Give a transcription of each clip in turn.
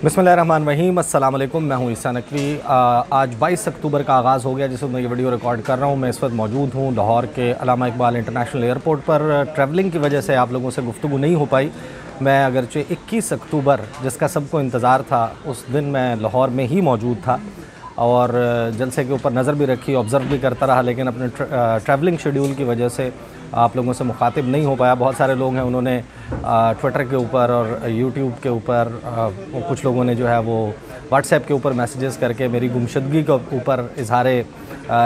बिस्मिल्लाहिर्रहमानिर्रहीम, अस्सलाम वालेकुम। मैं हूं ईसा नकवी। आज 22 अक्टूबर का आगाज़ हो गया जिसमें मैं ये वीडियो रिकॉर्ड कर रहा हूं। मैं इस वक्त मौजूद हूं लाहौर के अल्लामा इकबाल इंटरनेशनल एयरपोर्ट पर। ट्रैवलिंग की वजह से आप लोगों से गुफ्तगू नहीं हो पाई। मैं अगरचे 21 अक्टूबर जिसका सबको इंतज़ार था उस दिन मैं लाहौर में ही मौजूद था और जलसे के ऊपर नज़र भी रखी, ऑब्ज़र्व भी करता रहा, लेकिन अपने ट्रैवलिंग शेड्यूल की वजह से आप लोगों से मुखातिब नहीं हो पाया। बहुत सारे लोग हैं, उन्होंने ट्विटर के ऊपर और यूट्यूब के ऊपर, कुछ लोगों ने जो है वो व्हाट्सएप के ऊपर मैसेजेस करके मेरी गुमशदगी के ऊपर इजहार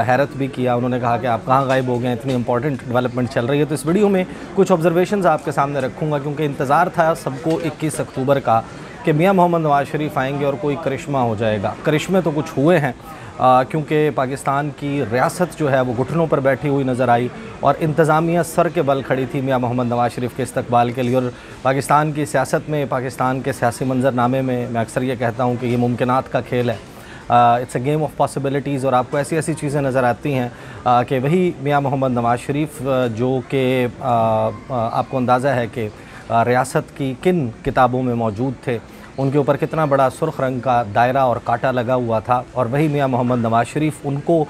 हैरत भी किया। उन्होंने कहा कि आप कहाँ गायब हो गए, इतनी इंपॉर्टेंट डेवलपमेंट चल रही है। तो इस वीडियो में कुछ ऑब्जर्वेशंस आपके सामने रखूँगा क्योंकि इंतज़ार था सबको 21 अक्टूबर का कि मियाँ मोहम्मद नवाज़ शरीफ आएंगे और कोई करिश्मा हो जाएगा। करिश्मे तो कुछ हुए हैं क्योंकि पाकिस्तान की रियासत जो है वो घुटनों पर बैठी हुई नज़र आई और इंतज़ामिया सर के बल खड़ी थी मियाँ मोहम्मद नवाज़ शरीफ के इस्तकबाल के लिए। और पाकिस्तान की सियासत में, पाकिस्तान के सियासी मंजरनामे में मैं अक्सर ये कहता हूँ कि ये मुमकिनात का खेल है। It's a game of possibilities. और आपको ऐसी ऐसी चीज़ें नज़र आती हैं कि वही मियाँ मोहम्मद नवाज़ शरीफ जो कि आपको अंदाज़ा है कि रियासत की किन किताबों में मौजूद थे, उनके ऊपर कितना बड़ा सुर्ख रंग का दायरा और कांटा लगा हुआ था, और वही मियाँ मोहम्मद नवाज़ शरीफ उनको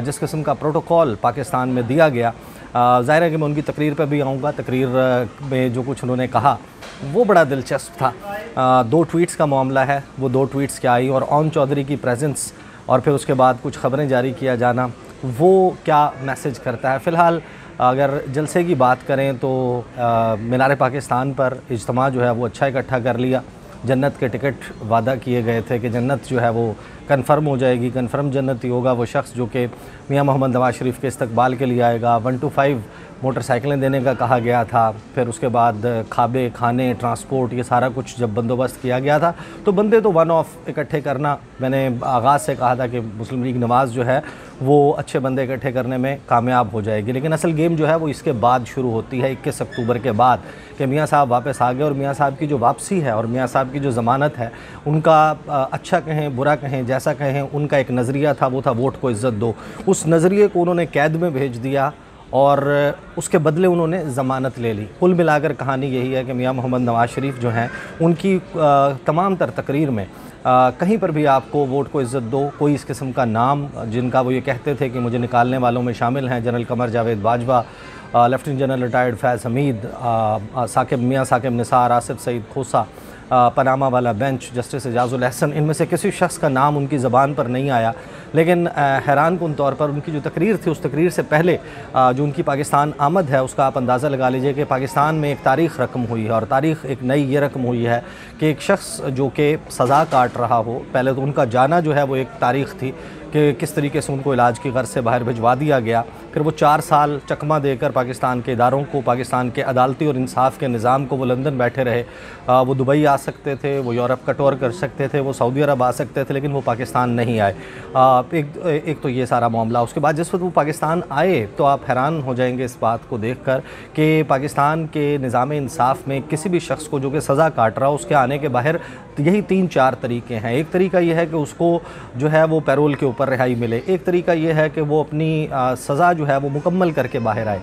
जिस किस्म का प्रोटोकॉल पाकिस्तान में दिया गया, ज़ाहिर है कि मैं उनकी तकरीर पर भी आऊँगा। तकरीर में जो कुछ उन्होंने कहा वो बड़ा दिलचस्प था। 2 ट्वीट्स का मामला है। वो 2 ट्वीट्स क्या आई और ओन चौधरी की प्रेजेंस और फिर उसके बाद कुछ ख़बरें जारी किया जाना, वो क्या मैसेज करता है। फ़िलहाल अगर जलसे की बात करें तो मीनार पाकिस्तान पर इज्तिमा जो है वो अच्छा इकट्ठा कर लिया। जन्नत के टिकट वादा किए गए थे कि जन्नत जो है वो कन्फर्म हो जाएगी, कन्फर्म जन्नत ही होगा वो शख्स जो कि मियाँ मोहम्मद नवाज़ शरीफ के इस्तकबाल के लिए आएगा। 1 to 5 मोटरसाइकिलें देने का कहा गया था। फिर उसके बाद खाबे, खाने, ट्रांसपोर्ट, ये सारा कुछ जब बंदोबस्त किया गया था तो बंदे तो वन ऑफ इकट्ठे करना, मैंने आगाज़ से कहा था कि मुस्लिम लीग नवाज़ जो है वो अच्छे बंदे इकट्ठे करने में कामयाब हो जाएगी। लेकिन असल गेम जो है वो इसके बाद शुरू होती है, 21 अक्टूबर के बाद, कि मियाँ साहब वापस आ गए। और मियाँ साहब की जो वापसी है और मियाँ साहब की जो ज़मानत है, उनका अच्छा कहें बुरा कहें जैसा कहें, उनका एक नज़रिया था, वो था वोट को इज़्ज़त दो। उस नज़रिए को उन्होंने कैद में भेज दिया और उसके बदले उन्होंने ज़मानत ले ली। कुल मिलाकर कहानी यही है कि मियाँ मोहम्मद नवाज़ शरीफ जो हैं उनकी तमाम तर तकरीर में कहीं पर भी आपको वोट को इज़्ज़त दो, कोई इस किस्म का नाम जिनका वो ये कहते थे कि मुझे निकालने वालों में शामिल हैं general Qamar Javed Bajwa, lieutenant general retired Faiz Hameed, Saqib Mian Saqib Nisar, Asif Saeed Khosa, Panama वाला बेंच, जस्टिस एजाजुल अहसन, इनमें से किसी शख्स का नाम उनकी ज़बान पर नहीं आया। लेकिन हैरान कुन तौर पर उनकी जो तकरीर थी, उस तकरीर से पहले जो उनकी पाकिस्तान आमद है उसका आप अंदाज़ा लगा लीजिए कि पाकिस्तान में एक तारीख़ रकम हुई है। और तारीख़ एक नई ये रकम हुई है कि एक शख्स जो कि सज़ा काट रहा हो, पहले तो उनका जाना जो है वो एक तारीख़ थी कि किस तरीके से उनको इलाज की गर्ज से बाहर भिजवा दिया गया। फिर वो 4 साल चकमा देकर पाकिस्तान के इदारों को, पाकिस्तान के अदालती और इंसाफ के निज़ाम को, वो लंदन बैठे रहे। वो दुबई आ सकते थे, वो यूरोप का टूर कर सकते थे, वो सऊदी अरब आ सकते थे, लेकिन वो पाकिस्तान नहीं आए। एक तो ये सारा मामला। उसके बाद जिस वक्त वो पाकिस्तान आए तो आप हैरान हो जाएंगे इस बात को देखकर कि पाकिस्तान के निज़ाम इंसाफ में किसी भी शख्स को जो कि सज़ा काट रहा हो, उसके आने के बाहर यही 3-4 तरीके हैं। एक तरीका ये है कि उसको जो है वो पैरोल के ऊपर रिहाई मिले। एक तरीका ये है कि वो अपनी सज़ा जो है वो मुकम्मल करके बाहर आए,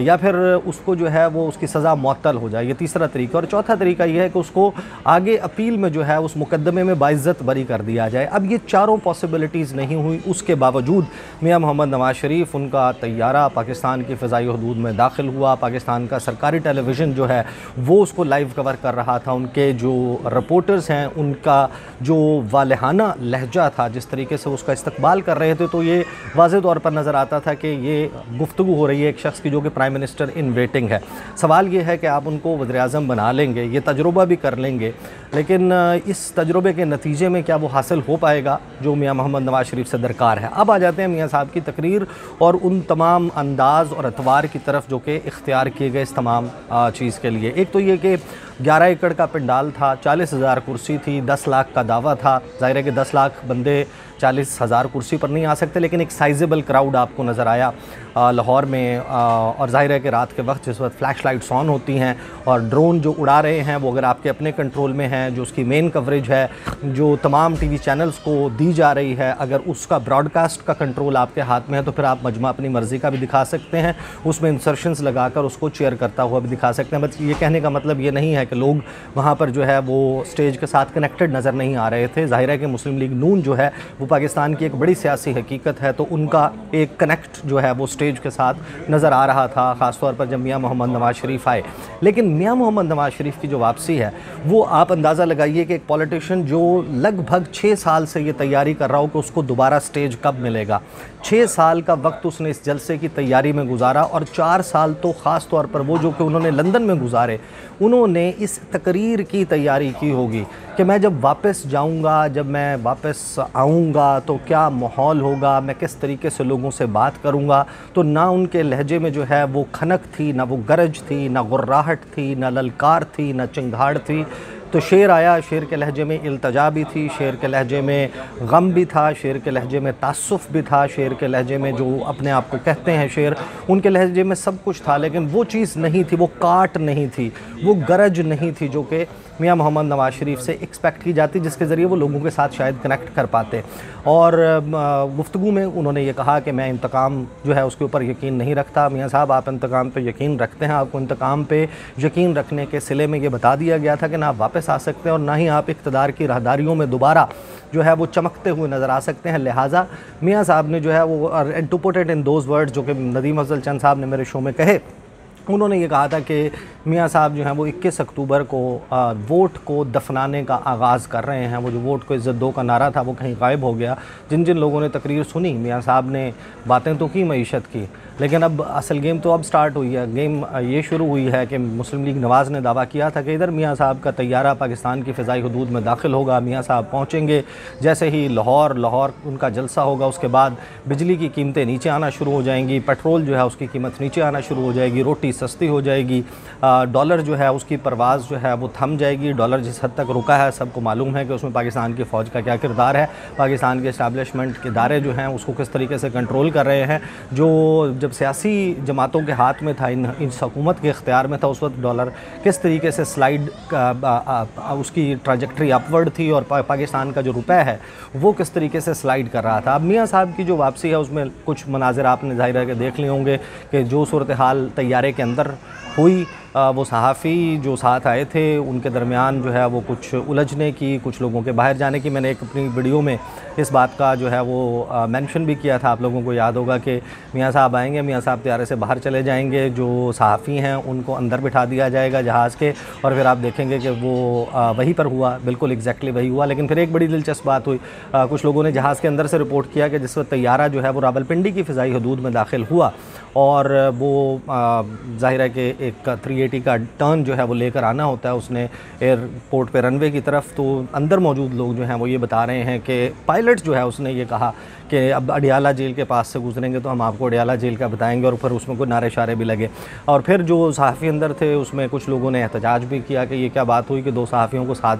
या फिर उसको जो है वो उसकी सज़ा मुअत्तल हो जाए, ये तीसरा तरीका। और चौथा तरीका ये है कि उसको आगे अपील में जो है उस मुकदमे में बाइज़्ज़त बरी कर दिया जाए। अब ये चारों पॉसिबिलिटीज़ नहीं हुई, उसके बावजूद मियाँ मोहम्मद नवाज़ शरीफ, उनका तैयारा पाकिस्तान की फ़िज़ाई हदूद में दाखिल हुआ। पाकिस्तान का सरकारी टेलीविज़न जो है वो उसको लाइव कवर कर रहा था। उनके जो रिपोर्टर्स हैं उनका जो वालहाना लहजा था, जिस तरीके से उसका इस्तकबाल कर रहे थे, तो ये वाज़ेह तौर पर नज़र आता था कि ये गुफ्तगू हो रही है एक शख्स की जो कि प्राइम मिनिस्टर इन वेटिंग है। सवाल ये है कि आप उनको वज़ीर-ए-आज़म बना लेंगे, ये तजुर्बा भी कर लेंगे, लेकिन इस तजुर्बे के नतीजे में क्या वो हासिल हो पाएगा जो मियाँ मोहम्मद नवाज़ शरीफ से दरकार है। अब आ जाते हैं मियाँ साहब की तकरीर और उन तमाम अंदाज़ और अतवार की तरफ जो कि इख्तियार किए गए इस तमाम चीज़ के लिए। एक तो ये कि 11 एकड़ का पंडाल था, 40,000 कुर्सी थी, 10 लाख का दावा था। ज़ाहिर है कि 10 लाख बंदे 40,000 कुर्सी पर नहीं आ सकते, लेकिन एक साइजेबल क्राउड आपको नज़र आया लाहौर में। और ज़ाहिर है कि रात के वक्त जिस वक्त फ्लैश लाइट्स ऑन होती हैं और ड्रोन जो उड़ा रहे हैं वो अगर आपके अपने कंट्रोल में है, जो उसकी मेन कवरेज है, जो तमाम टीवी चैनल्स को दी जा रही है, अगर उसका ब्रॉडकास्ट का कंट्रोल आपके हाथ में है तो फिर आप मजमा अपनी मर्ज़ी का भी दिखा सकते हैं, उसमें इंसर्शंस लगाकर उसको चेयर करता हुआ भी दिखा सकते हैं। बस ये कहने का मतलब ये नहीं है कि लोग वहाँ पर जो है वो स्टेज के साथ कनेक्टेड नज़र नहीं आ रहे थे। ज़ाहिर है कि मुस्लिम लीग नून जो है वो पाकिस्तान की एक बड़ी सियासी हकीकत है, तो उनका एक कनेक्ट जो है वो स्टेज के साथ नज़र आ रहा था, ख़ासतौर पर जब मियाँ मोहम्मद नवाज़ शरीफ आए। लेकिन मियाँ मोहम्मद नवाज़ शरीफ की जो वापसी है वो आप अंदाज़ा लगाइए कि एक पॉलिटिशियन जो लगभग 6 साल से ये तैयारी कर रहा हो कि उसको दोबारा स्टेज कब मिलेगा, 6 साल का वक्त उसने इस जलसे की तैयारी में गुजारा, और 4 साल तो ख़ास तौर पर वो जो कि उन्होंने लंदन में गुजारे, उन्होंने इस तकरीर की तैयारी की होगी कि मैं जब वापस जाऊंगा, जब मैं वापस आऊंगा तो क्या माहौल होगा, मैं किस तरीके से लोगों से बात करूंगा। तो ना उनके लहजे में जो है वो खनक थी, ना वो गरज थी, ना गुर्राहट थी, ना ललकार थी, ना चिंगाड़ थी। तो शेर आया, शेर के लहजे में इल्तजा भी थी, शेर के लहजे में गम भी था, शेर के लहजे में तासुफ़ भी था, शेर के लहजे में जो अपने आप को कहते हैं शेर, उनके लहजे में सब कुछ था। लेकिन वो चीज़ नहीं थी, वो काट नहीं थी, वो गरज नहीं थी जो कि मियाँ मोहम्मद नवाज़ शरीफ से एक्सपेक्ट की जाती, जिसके ज़रिए वो लोगों के साथ शायद कनेक्ट कर पाते। और गुफ्तगू में उन्होंने ये कहा कि मैं इंतकाम जो है उसके ऊपर यकीन नहीं रखता। मियाँ साहब, आप इंतकाम पे यकीन रखते हैं, आपको इंतकाम पे यकीन रखने के सिले में ये बता दिया गया था कि ना आप वापस आ सकते हैं और ना ही आप इक़्तिदार की राहदारियों में दोबारा जो है वो चमकते हुए नज़र आ सकते हैं। लिहाजा मियाँ साहब ने जो है वो, and to put it in those words जो कि नदीम अफजल चंद साहब ने मेरे शो में कहे, उन्होंने ये कहा था कि मियाँ साहब जो हैं वो 21 अक्टूबर को वोट को दफनाने का आगाज़ कर रहे हैं। वो जो वोट को इज़्ज़त दो का नारा था वो कहीं गायब हो गया। जिन जिन लोगों ने तकरीर सुनी, मियाँ साहब ने बातें तो की मईशत की, लेकिन अब असल गेम तो अब स्टार्ट हुई है। गेम ये शुरू हुई है कि मुस्लिम लीग नवाज़ ने दावा किया था कि इधर मियाँ साहब का तैयारा पाकिस्तान की फ़िज़ाई हदूद में दाखिल होगा। मियाँ साहब पहुँचेंगे, जैसे ही लाहौर उनका जलसा होगा, उसके बाद बिजली की कीमतें नीचे आना शुरू हो जाएंगी, पेट्रोल जो है उसकी कीमत नीचे आना शुरू हो जाएगी, रोटी सस्ती हो जाएगी, डॉलर जो है उसकी परवाज़ जो है वो थम जाएगी। डॉलर जिस हद तक रुका है, सबको मालूम है कि उसमें पाकिस्तान की फ़ौज का क्या किरदार है, पाकिस्तान के इस्टेब्लिशमेंट के इदारे जो हैं उसको किस तरीके से कंट्रोल कर रहे हैं। जो जब सियासी जमातों के हाथ में था, इन हुकूमत के इख्तियार में था, उस वक्त डॉलर किस तरीके से स्लाइड उसकी ट्राजेक्ट्री अपवर्ड थी, और पाकिस्तान का जो रुपया है वो किस तरीके से स्लाइड कर रहा था। अब मियाँ साहब की जो वापसी है उसमें कुछ मनाजिर आपने ज़ाहिर है कि देख लिए होंगे कि जो सूरत हाल तैयारे के अंदर हुई, वो सहाफ़ी जो साथ आए थे उनके दरमियान जो है वो कुछ उलझने की, कुछ लोगों के बाहर जाने की, मैंने एक अपनी वीडियो में इस बात का जो है वो मेंशन भी किया था। आप लोगों को याद होगा कि मियाँ साहब आएंगे, मियाँ साहब तैयारे से बाहर चले जाएंगे, जो सहाफ़ी हैं उनको अंदर बिठा दिया जाएगा जहाज़ के, और फिर आप देखेंगे कि वो वहीं पर हुआ, बिल्कुल एग्जैक्टली वही हुआ। लेकिन फिर एक बड़ी दिलचस्प बात हुई, कुछ लोगों ने जहाज़ के अंदर से रिपोर्ट किया कि जिस वक्त तैयारा जो है वो रावलपिंडी की फ़िज़ाई हदूद में दाखिल हुआ, और वो ज़ाहिर है कि एक 380 का टर्न जो है वो लेकर आना होता है उसने एयरपोर्ट पे रनवे की तरफ, तो अंदर मौजूद लोग जो हैं वो ये बता रहे हैं कि पायलट जो है उसने ये कहा कि अब अडियाला जेल के पास से गुजरेंगे तो हम आपको अडियाला जेल का बताएंगे, और फिर उसमें कोई नारे शारे भी लगे। और फिर जो सहाफ़ी अंदर थे उसमें कुछ लोगों ने एहतजाज भी किया कि ये क्या बात हुई कि 2 सहाफ़ियों को साथ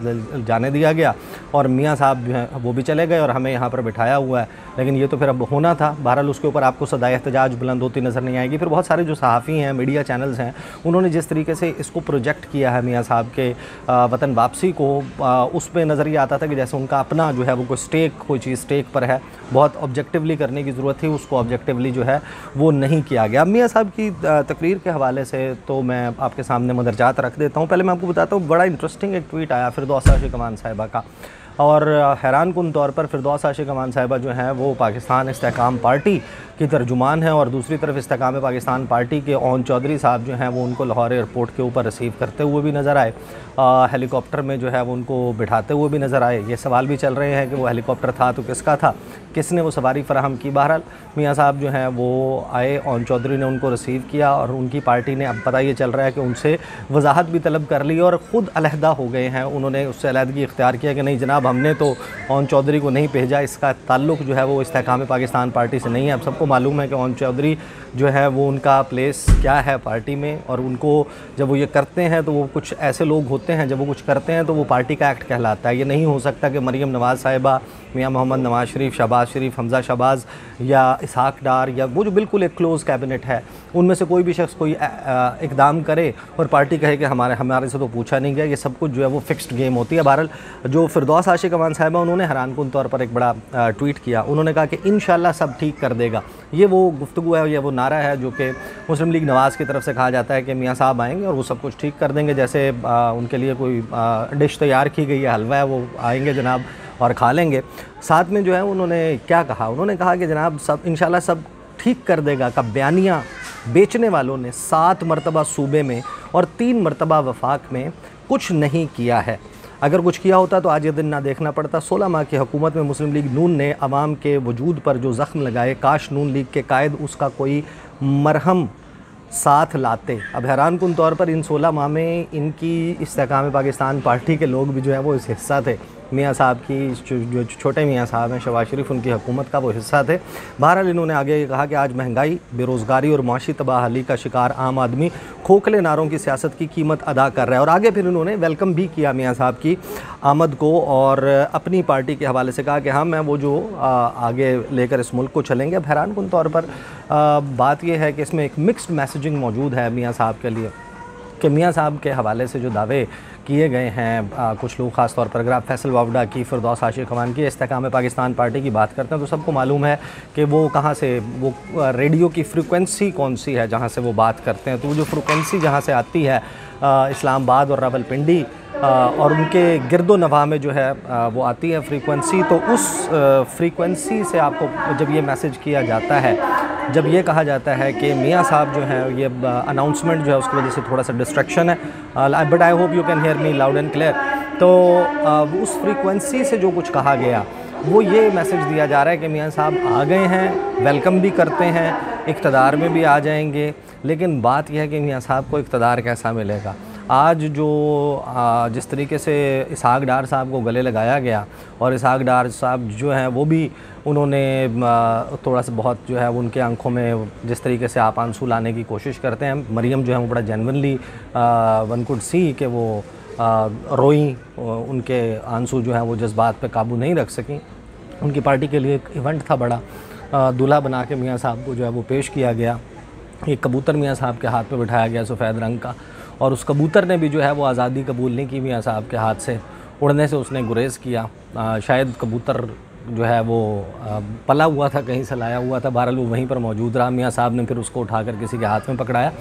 जाने दिया गया और मियाँ साहब जो हैं वो भी चले गए और हमें यहाँ पर बिठाया हुआ है। लेकिन ये तो फिर अब होना था। बहरहाल उसके ऊपर आपको सदाए एहतजाज बुलंद होती नज़र नहीं आएगी। फिर बहुत सारे जो सहाफ़ी हैं, मीडिया चैनल्स हैं, उन्होंने जिस तरीके से इसको प्रोजेक्ट किया है मियाँ साहब के वतन वापसी को, उस पर नज़रिया आता था कि जैसे उनका अपना जो है वो कोई चीज़ स्टेक पर है, बहुत ऑब्जेक्टिवली करने की ज़रूरत थी, उसको ऑब्जेक्टिवली जो है वो नहीं किया गया। मियाँ साहब की तकरीर के हवाले से तो मैं आपके सामने मदरजात रख देता हूँ। पहले मैं आपको बताता हूँ, बड़ा इंटरेस्टिंग एक ट्वीट आया फिरदौस आशिक अमान साहिबा का, और हैरान कुन तौर पर फिरदौस आशिक अमान साहिबा जो हैं वो पाकिस्तान इस्तेहकाम पार्टी की तर्जुमान हैं, और दूसरी तरफ इस्तेहकाम पाकिस्तान पार्टी के ओन चौधरी साहब जो हैं वो उनको लाहौर एयरपोर्ट के ऊपर रिसीव करते हुए भी नज़र आए, हेलीकॉप्टर में जो है वो उनको बिठाते हुए भी नज़र आए। ये सवाल भी चल रहे हैं कि वो हेलीकॉप्टर था तो किसका था, किसने वो सवारी फराहम की। बहरहाल मियाँ साहब जो हैं वो आए, ओन चौधरी ने उनको रिसीव किया, और उनकी पार्टी ने, अब पता ये चल रहा है कि उनसे वजाहत भी तलब कर ली और ख़ुद अलहदा हो गए हैं। उन्होंने उससे अलहदगी इख्तियार किया कि नहीं जनाब, हमने तो ओन चौधरी को नहीं भेजा, इसका ताल्लुक़ जो है वो इस्तेहकाम पाकिस्तान पार्टी से नहीं है। अब सबको मालूम है कि ओन चौधरी जो है वो उनका प्लेस क्या है पार्टी में, और उनको जब वो ये करते हैं तो वो कुछ ऐसे लोग होते हैं, जब वो कुछ करते हैं तो वो पार्टी का एक्ट कहलाता है। ये नहीं हो सकता कि मरीम नवाज़ साहिबा मियाँ मोहम्मद नवाज शरीफ, शहबाज शरीफ, हमज़ा शहबाज या इसहाक डार या वो जो बिल्कुल एक क्लोज़ कैबिनेट है, उनमें से कोई भी शख्स कोई इकदाम करे और पार्टी कहे कि हमारे से तो पूछा नहीं गया, ये सब कुछ जो है वो फिक्स्ड गेम होती है। बहरहाल जो फिरदौस आशिक अमान साहिबा, उन्होंने हैरानकुन तौर पर एक बड़ा ट्वीट किया। उन्होंने कहा कि इंशाल्लाह सब ठीक कर देगा। ये वो गुफ्तगू है, ये वो नारा है जो कि मुस्लिम लीग नवाज़ की तरफ से कहा जाता है कि मियाँ साहब आएंगे और वो सब कुछ ठीक कर देंगे। जैसे उनके लिए कोई डिश तैयार की गई है, हलवा है, वो आएंगे जनाब और खा लेंगे। साथ में जो है उन्होंने क्या कहा, उन्होंने कहा कि जनाब सब इंशाल्लाह सब ठीक कर देगा का बयानिया बेचने वालों ने 7 मरतबा सूबे में और 3 मरतबा वफाक में कुछ नहीं किया है। अगर कुछ किया होता तो आज ये दिन ना देखना पड़ता। 16 माह की हुकूमत में मुस्लिम लीग नून ने अवाम के वजूद पर जो ज़ख्म लगाए, काश नून लीग के कायद उसका कोई मरहम साथ लाते। अब हैरानकुन तौर पर इन 16 माह में इनकी इस्तेहकाम पाकिस्तान पार्टी के लोग भी जो है वो इस हिस्सा थे। मियाँ साहब की जो छोटे मियाँ साहब हैं शहबाज शरीफ, उनकी हुकूमत का वो हिस्सा थे। बहरहाल इन्होंने आगे कहा कि आज महंगाई, बेरोज़गारी और माशी तबाहली का शिकार आम आदमी खोखले नारों की सियासत की कीमत अदा कर रहा है। और आगे फिर इन्होंने वेलकम भी किया मियाँ साहब की आमद को और अपनी पार्टी के हवाले से कहा कि हाँ, मैं वो जो आगे लेकर इस मुल्क को चलेंगे। अब हैरानकुन तौर पर बात यह है कि इसमें एक मिक्स्ड मैसेजिंग मौजूद है मियाँ साहब के लिए कि मियाँ साहब के हवाले से जो दावे किए गए हैं कुछ लोग, ख़ास तौर पर अगर आप फैसल वावडा की, फिरदौस आशिक अमान की, इस्तेहकाम पाकिस्तान पार्टी की बात करते हैं तो सबको मालूम है कि वो कहाँ से, वो रेडियो की फ्रीक्वेंसी कौन सी है जहाँ से वो बात करते हैं। तो वो जो फ्रीक्वेंसी जहाँ से आती है इस्लामाबाद और रावलपिंडी और उनके गिरदो नवाह में जो है वो आती है फ्रीक्वेंसी, तो उस फ्रीक्वेंसी से आपको जब ये मैसेज किया जाता है, जब ये कहा जाता है कि मियाँ साहब जो है ये अनाउंसमेंट जो है उसकी वजह से थोड़ा सा डिस्ट्रैक्शन है, but I hope you can hear me loud and clear. तो उस फ्रीक्वेंसी से जो कुछ कहा गया वो ये मैसेज दिया जा रहा है कि मियाँ साहब आ गए हैं, वेलकम भी करते हैं, इक़्तिदार में भी आ जाएंगे। लेकिन बात यह है कि मियाँ साहब को इक़्तिदार कैसा मिलेगा। आज जो जिस तरीके से इसहाक डार साहब को गले लगाया गया और इसहाक डार साहब जो हैं वो भी उन्होंने थोड़ा सा बहुत जो है उनके आंखों में जिस तरीके से आप आंसू लाने की कोशिश करते हैं, मरियम जो है वो बड़ा जेन्युइनली वन कुड सी कि वो रोई, उनके आंसू जो हैं वो जज्बात पे काबू नहीं रख सकें। उनकी पार्टी के लिए एक इवेंट था बड़ा, दूल्हा बना के मियाँ साहब को जो है वो पेश किया गया। एक कबूतर मियाँ साहब के हाथ पे बिठाया गया सफ़ेद रंग का, और उस कबूतर ने भी जो है वो आज़ादी कबूल नहीं की मियाँ साहब के हाथ से, उड़ने से उसने गुरेज़ किया। शायद कबूतर जो है वो पला हुआ था, कहीं से लाया हुआ था, बहरहाल वो वहीं पर मौजूद रहा। मियाँ साहब ने फिर उसको उठाकर किसी के हाथ में पकड़ाया।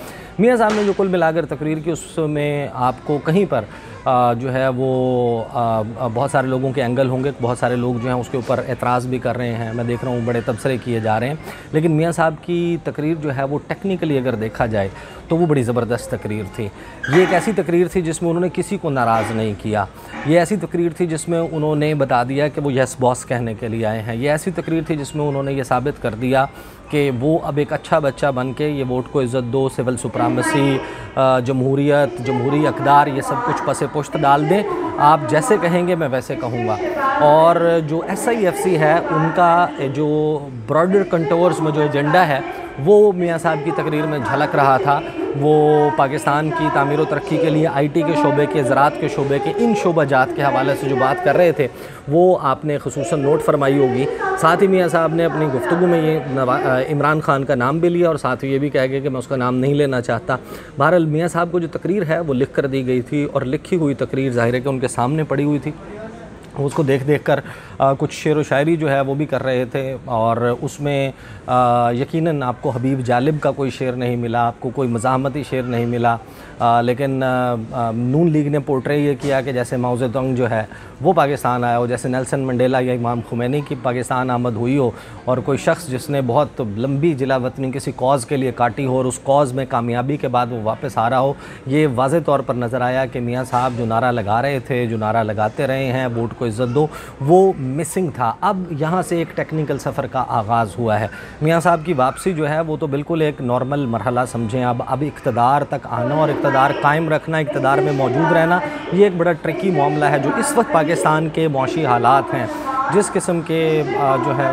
मियाँ साहब ने जो कुल मिलाकर तकरीर की उसमें आपको कहीं पर जो है वो बहुत सारे लोगों के एंगल होंगे, बहुत सारे लोग जो हैं उसके ऊपर एतराज़ भी कर रहे हैं, मैं देख रहा हूँ बड़े तबसरे किए जा रहे हैं। लेकिन मियाँ साहब की तकरीर जो है वो टेक्निकली अगर देखा जाए तो वो बड़ी ज़बरदस्त तकरीर थी। ये एक ऐसी तकरीर थी जिसमें उन्होंने किसी को नाराज़ नहीं किया। ये ऐसी तकरीर थी जिसमें उन्होंने बता दिया कि वो यस बॉस कहने के लिए आए हैं। ये ऐसी तकरीर थी जिसमें उन्होंने ये साबित कर दिया कि वो अब एक अच्छा बच्चा बन के ये वोट को इज़्ज़त दो, सिविल सुप्रामेसी, जमहूरियत, जमहूरी अक़दार, ये सब कुछ पसे पुश्त डाल दें। आप जैसे कहेंगे मैं वैसे कहूँगा। और जो SIFC है उनका जो ब्रॉडर कंटोर्स में जो एजेंडा है वो मियाँ साहब की तकरीर में झलक रहा था। वो पाकिस्तान की तामीर व तरक्की के लिए IT के शोबे के, ज़राअत के शोबे के, इन शोबाजात के हवाले से जो बात कर रहे थे वो आपने ख़ुसूसन नोट फरमाई होगी। साथ ही मियाँ साहब ने अपनी गुफ्तगू में ये इमरान खान का नाम भी लिया और साथ ही ये भी कह गए कि मैं उसका नाम नहीं लेना चाहता। बहरहाल मियाँ साहब को जो तकरीर है वो लिख कर दी गई थी और लिखी हुई तकरीर ज़ाहिर है कि उनके सामने पड़ी हुई थी। उसको देख कर कुछ शेर व शायरी जो है वो भी कर रहे थे और उसमें यकीनन आपको हबीब जालिब का कोई शेर नहीं मिला, आपको कोई मज़ाहमती शेर नहीं मिला। लेकिन नून लीग ने पोर्ट्रे ये किया कि जैसे माओ ज़ेडुंग जो है वो पाकिस्तान आया हो, जैसे नेल्सन मंडेला या इमाम खुमैनी की पाकिस्तान आमद हुई हो, और कोई शख्स जिसने बहुत लंबी जिला वतनी किसी कॉज़ के लिए काटी हो और उस कॉज़ में कामयाबी के बाद वो वापस आ रहा हो। ये वाज़े तौर पर नज़र आया कि मियाँ साहब जो नारा लगा रहे थे, जो नारा लगाते रहे हैं वोट को इज़्ज़त दो, वो मिसिंग था। अब यहाँ से एक टेक्निकल सफ़र का आगाज़ हुआ है। मियाँ साहब की वापसी जो है वो तो बिल्कुल एक नॉर्मल मरहला समझें। अब इक़्तिदार तक आना और इक़्तिदार कायम रखना, इक़्तिदार में मौजूद रहना, ये एक बड़ा ट्रिकी मामला है। जो इस वक्त पाकिस्तान के मौशी हालात हैं, जिस किस्म के जो है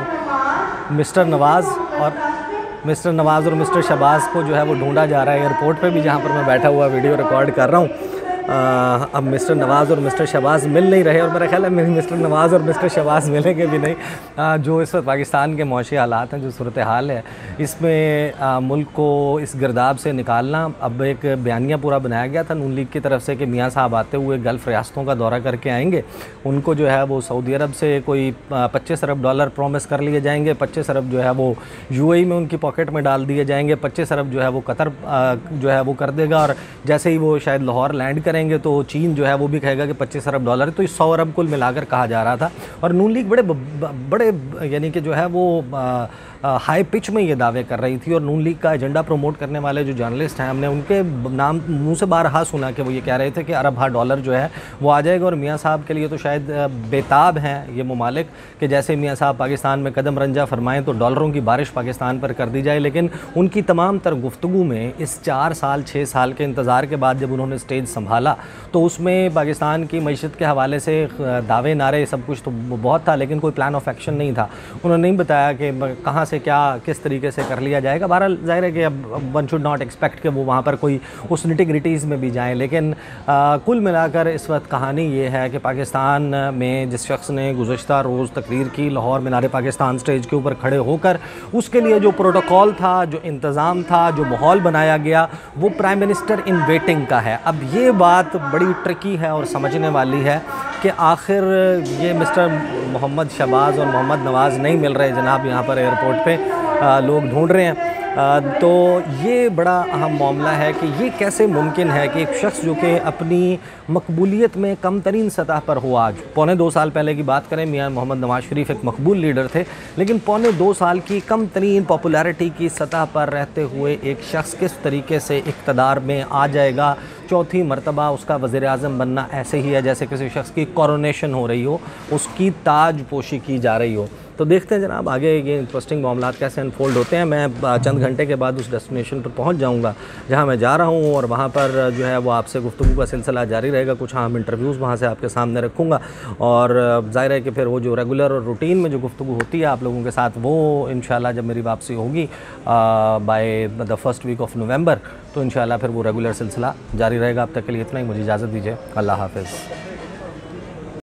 मिस्टर नवाज़ और मिस्टर शहबाज को जो है वो ढूंढा जा रहा है एयरपोर्ट पे भी, जहाँ पर मैं बैठा हुआ वीडियो रिकॉर्ड कर रहा हूँ। अब मिस्टर नवाज़ और मिस्टर शहबाज मिल नहीं रहे, और मेरा ख्याल है मेरी मिस्टर नवाज़ और मिस्टर शहबाज मिलेंगे भी नहीं। जो इस वक्त पाकिस्तान के मौशी हालात हैं, जो सूरत हाल है, इसमें मुल्क को इस गिरदाब से निकालना, अब एक बयानिया पूरा बनाया गया था नून लीग की तरफ से कि मियाँ साहब आते हुए गल्फ़ रियासतों का दौरा करके आएंगे, उनको जो है वो सऊदी अरब से कोई $25 अरब प्रॉमिस कर लिए जाएंगे, 25 अरब जो है वो UAE में उनकी पॉकेट में डाल दिए जाएंगे, 25 अरब जो है वो कतर जो है वो कर देगा, और जैसे ही वो शायद लाहौर लैंड करेंगे तो चीन जो है वो भी कहेगा कि $25 अरब, तो ये 100 अरब कुल मिलाकर कहा जा रहा था। और नून लीग बड़े यानी कि जो है वो हाई पिच में ये दावे कर रही थी, और नून लीग का एजेंडा प्रमोट करने वाले जो जर्नलिस्ट हैं, हमने उनके नाम मुंह से बारहा सुना कि वो ये कह रहे थे कि अरब डॉलर जो है वो आ जाएगा। और मियाँ साहब के लिए तो शायद बेताब हैं ये ममालिक कि जैसे मियाँ साहब पाकिस्तान में कदम रंजा फरमाएँ तो डॉलरों की बारिश पाकिस्तान पर कर दी जाए। लेकिन उनकी तमाम तर गुफ्तगू में इस 4 साल 6 साल के इंतज़ार के बाद जब उन्होंने स्टेज संभाला तो उसमें पाकिस्तान की मईशत के हवाले से दावे नारे सब कुछ तो बहुत था, लेकिन कोई प्लान ऑफ एक्शन नहीं था। उन्होंने नहीं बताया कि कहाँ से क्या किस तरीके से कर लिया जाएगा। बहरहाल ज़ाहिर है कि अब वन शुड नॉट एक्सपेक्ट कि वो वहाँ पर कोई उस निटिग्रिटीज़ में भी जाएँ, लेकिन कुल मिलाकर इस वक्त कहानी ये है कि पाकिस्तान में जिस शख्स ने गुज़श्ता रोज़ तकरीर की लाहौर मीनार पाकिस्तान स्टेज के ऊपर खड़े होकर, उसके लिए जो प्रोटोकॉल था, जो इंतज़ाम था, जो माहौल बनाया गया, वो प्राइम मिनिस्टर इन वेटिंग का है। अब ये बात बड़ी ट्रिकी है और समझने वाली है कि आखिर ये मिस्टर मोहम्मद शहबाज और मोहम्मद नवाज़ नहीं मिल रहे जनाब यहाँ पर एयरपोर्ट पे, लोग ढूंढ रहे हैं। तो ये बड़ा अहम मामला है कि ये कैसे मुमकिन है कि एक शख्स जो कि अपनी मकबूलियत में कम तरीन सतह पर हो, आज पौने 2 साल पहले की बात करें, मियाँ मोहम्मद नवाज़ शरीफ एक मकबूल लीडर थे, लेकिन पौने 2 साल की कम तरीन पॉपुलैरिटी की सतह पर रहते हुए एक शख्स किस तरीके से इक़्तिदार में आ जाएगा, चौथी मरतबा उसका वज़ीर-ए-आज़म बनना ऐसे ही है जैसे किसी शख्स की कॉरोनेशन हो रही हो, उसकी ताज पोशी की जा रही हो। तो देखते हैं जनाब आगे ये इंटरेस्टिंग मामला कैसे अनफोल्ड होते हैं। मैं चंद घंटे के बाद उस डेस्टिनेशन पर पहुंच जाऊंगा जहां मैं जा रहा हूं, और वहां पर जो है वो आपसे गुफ्तगू का सिलसिला जारी रहेगा। कुछ हम इंटरव्यूज़ वहां से आपके सामने रखूंगा, और ज़ाहिर है कि फिर वो जो रेगुलर और रूटीन में जो गुफ्तगू होती है आप लोगों के साथ, वो इंशाल्लाह जब मेरी वापसी होगी by the first week of November, तो इंशाल्लाह फिर वो रेगुलर सिलसिला जारी रहेगा। अब तक के लिए इतना ही, मुझे इजाज़त दीजिए। अल्लाह हाफ़िज़।